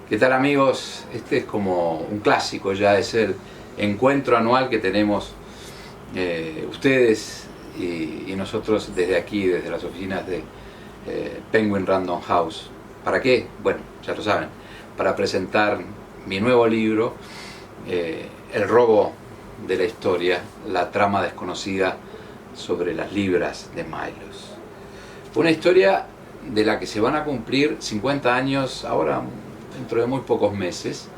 ¿Qué tal, amigos? Este es como un clásico ya, es el encuentro anual que tenemos ustedes y nosotros desde aquí, desde las oficinas de Penguin Random House. ¿Para qué? Bueno, ya lo saben, para presentar mi nuevo libro, El robo de la historia, la trama desconocida sobre las libras de Milos. Una historia de la que se van a cumplir 50 años ahora, dentro de muy pocos meses,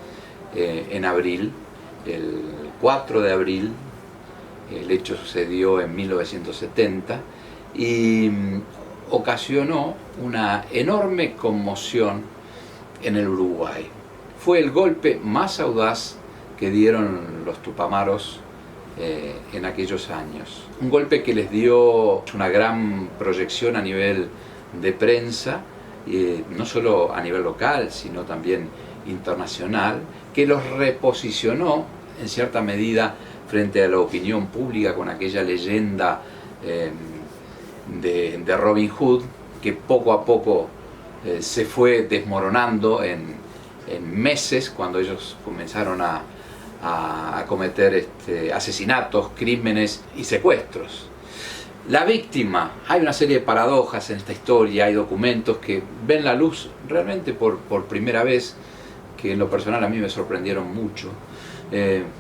en abril, el 4 de abril. El hecho sucedió en 1970 y ocasionó una enorme conmoción en el Uruguay. Fue el golpe más audaz que dieron los Tupamaros en aquellos años. Un golpe que les dio una gran proyección a nivel de prensa, no solo a nivel local, sino también internacional, que los reposicionó en cierta medida frente a la opinión pública con aquella leyenda de Robin Hood, que poco a poco se fue desmoronando en meses, cuando ellos comenzaron a cometer asesinatos, crímenes y secuestros. La víctima, hay una serie de paradojas en esta historia, hay documentos que ven la luz realmente por primera vez, que en lo personal a mí me sorprendieron mucho.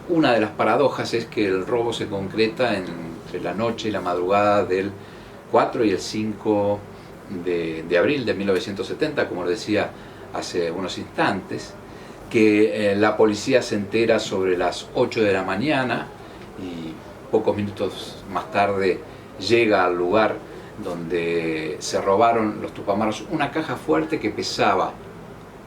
Una de las paradojas es que el robo se concreta entre la noche y la madrugada del 4 y el 5 de abril de 1970, como lo decía hace unos instantes, que la policía se entera sobre las 8 de la mañana y pocos minutos más tarde llega al lugar donde se robaron los Tupamaros una caja fuerte que pesaba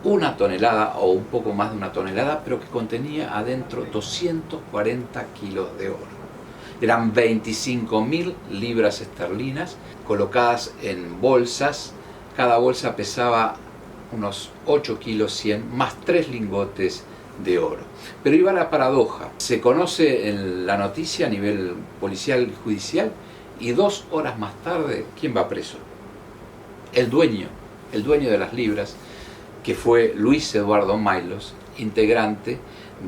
1 tonelada o un poco más de 1 tonelada, pero que contenía adentro 240 kilos de oro. Eran 25.000 libras esterlinas colocadas en bolsas. Cada bolsa pesaba unos 8 kilos 100 más 3 lingotes de oro. Pero iba la paradoja. Se conoce en la noticia a nivel policial y judicial y 2 horas más tarde, ¿quién va preso? El dueño de las libras, que fue Luis Eduardo Milos, integrante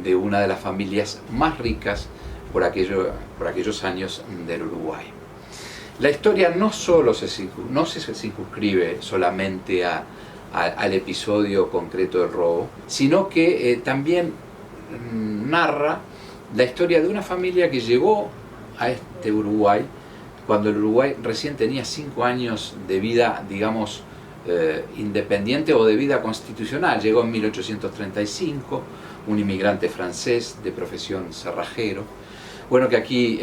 de una de las familias más ricas por aquellos años del Uruguay. La historia no se circunscribe solamente al episodio concreto del robo, sino que también narra la historia de una familia que llegó a este Uruguay cuando el Uruguay recién tenía 5 años de vida, digamos, independiente o de vida constitucional. Llegó en 1835, un inmigrante francés de profesión cerrajero, bueno, que aquí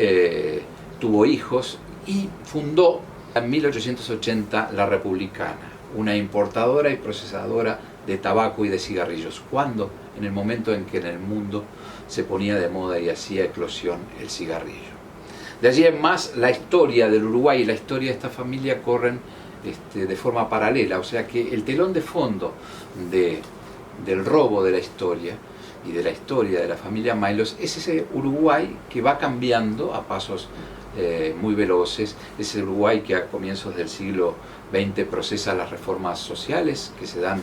tuvo hijos y fundó en 1880 la Republicana, una importadora y procesadora de tabaco y de cigarrillos, cuando en el momento en que en el mundo se ponía de moda y hacía eclosión el cigarrillo. De allí en más, la historia del Uruguay y la historia de esta familia corren de forma paralela, o sea que el telón de fondo del robo de la historia y de la historia de la familia Milos es ese Uruguay que va cambiando a pasos muy veloces, ese Uruguay que a comienzos del siglo XX procesa las reformas sociales que se dan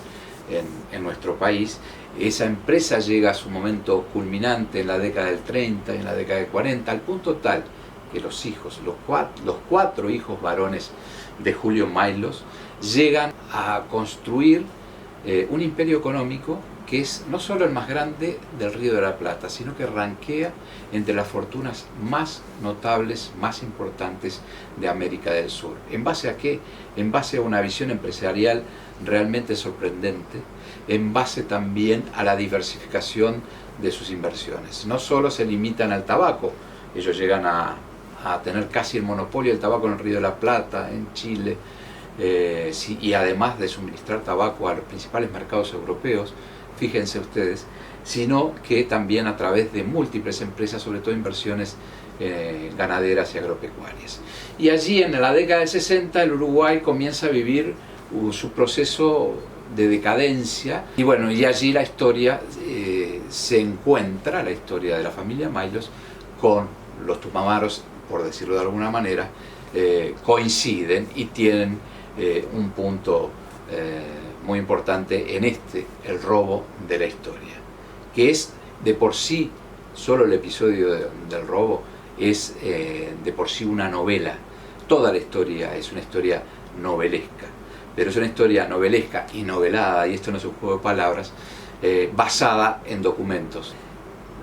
en nuestro país. Esa empresa llega a su momento culminante en la década del 30, en la década del 40, al punto tal que los hijos, los cuatro hijos varones de Julio Milos, llegan a construir un imperio económico que es no solo el más grande del Río de la Plata, sino que ranquea entre las fortunas más notables, más importantes de América del Sur. ¿En base a qué? En base a una visión empresarial realmente sorprendente, en base también a la diversificación de sus inversiones. No solo se limitan al tabaco, ellos llegan a tener casi el monopolio del tabaco en el Río de la Plata, en Chile, y además de suministrar tabaco a los principales mercados europeos, fíjense ustedes, sino que también a través de múltiples empresas, sobre todo inversiones ganaderas y agropecuarias. Y allí en la década del 60 el Uruguay comienza a vivir su proceso de decadencia, y bueno, y allí la historia se encuentra, la historia de la familia Milos con los Tupamaros, por decirlo de alguna manera, coinciden y tienen un punto muy importante en el robo de la historia, que es de por sí, solo el episodio del robo es de por sí una novela. Toda la historia es una historia novelesca, pero es una historia novelesca y novelada, y esto no es un juego de palabras, basada en documentos.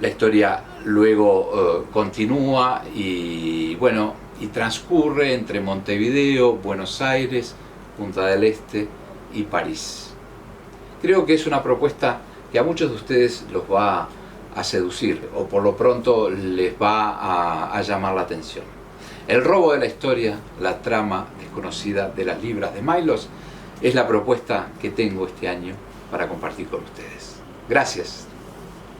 La historia luego continúa y bueno, y transcurre entre Montevideo, Buenos Aires, Punta del Este y París. Creo que es una propuesta que a muchos de ustedes los va a seducir, o por lo pronto les va a llamar la atención. El robo de la historia, la trama desconocida de las libras de Maylos, es la propuesta que tengo este año para compartir con ustedes. Gracias.